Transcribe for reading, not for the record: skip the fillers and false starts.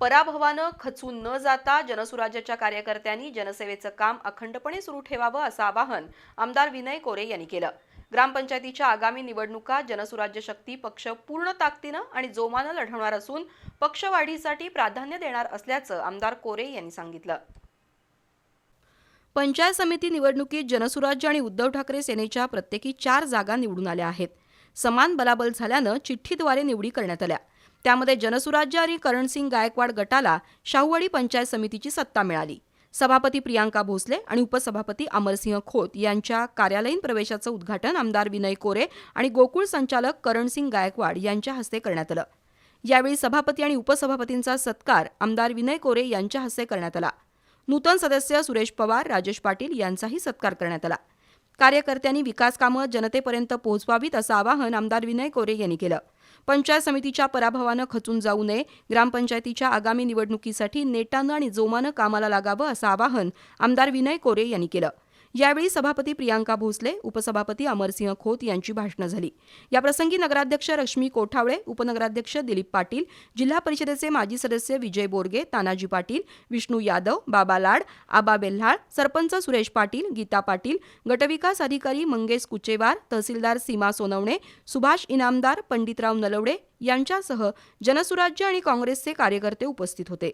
पराभवानं खचून न जाता जनसुराज्याच्या कार्यकर्त्यांनी जनसेवेचं काम अखंडपणे सुरू ठेवावं असं आवाहन आमदार विनय कोरे यांनी केलं। ग्रामपंचायतीच्या आगामी निवडणुका जनसुराज्य शक्ती पक्ष पूर्ण ताकदीनं आणि जोमानं लढवणार असून पक्ष वाढीसाठी प्राधान्य देणार असल्याचं आमदार कोरे यांनी सांगितलं। पंचायत समिती निवडणुकीत जनसुराज्य आणि उद्धव ठाकरे सेनेच्या प्रत्येकी 4 जागा निवडून आल्या आहेत। समान बलाबल झाल्यानं चिठ्ठीद्वारे निवडी करण्यात आल्या। त्यामध्ये जनसुराज्य आणि करणसिंग गायकवाड गटाला शाहूवाडी पंचायत समितीची सत्ता मिळाली। सभापती प्रियांका भोसले आणि उपसभापती अमरसिंह खोत यांच्या कार्यालयीन प्रवेशाचं उद्घाटन आमदार विनय कोरे आणि गोकुळ संचालक करणसिंग गायकवाड यांच्या हस्ते करण्यात आलं। यावेळी सभापती आणि उपसभापतींचा सत्कार आमदार विनय कोरे यांच्या हस्ते करण्यात आला। नूतन सदस्य सुरेश पवार, राजेश पाटील यांचाही सत्कार करण्यात आला। कार्यकर्त्यांनी विकास कामं जनतेपर्यंत पोहोचवावीत असं आवाहन आमदार विनय कोरे यांनी केलं। पंचायत समितीच्या पराभवानं खचून जाऊ नये, ग्रामपंचायतीच्या आगामी निवडणुकीसाठी नेटानं आणि जोमानं कामाला लागावं असं आवाहन आमदार विनय कोरे यांनी केलं। यावेळी सभापती प्रियांका भोसले, उपसभापती अमरसिंह खोत यांची भाषणं झाली। याप्रसंगी नगराध्यक्ष रश्मी कोठावळे, उपनगराध्यक्ष दिलीप पाटील, जिल्हा परिषदेचे माजी सदस्य विजय बोरगे, तानाजी पाटील, विष्णू यादव, बाबा लाड, आबा बेल्हाळ, सरपंच सुरेश पाटील, गीता पाटील, गटविकास अधिकारी मंगेश कुचेवार, तहसीलदार सीमा सोनवणे, सुभाष इनामदार, पंडितराव नलवडे यांच्यासह जनसुराज्य आणि काँग्रेसचे कार्यकर्ते उपस्थित होते।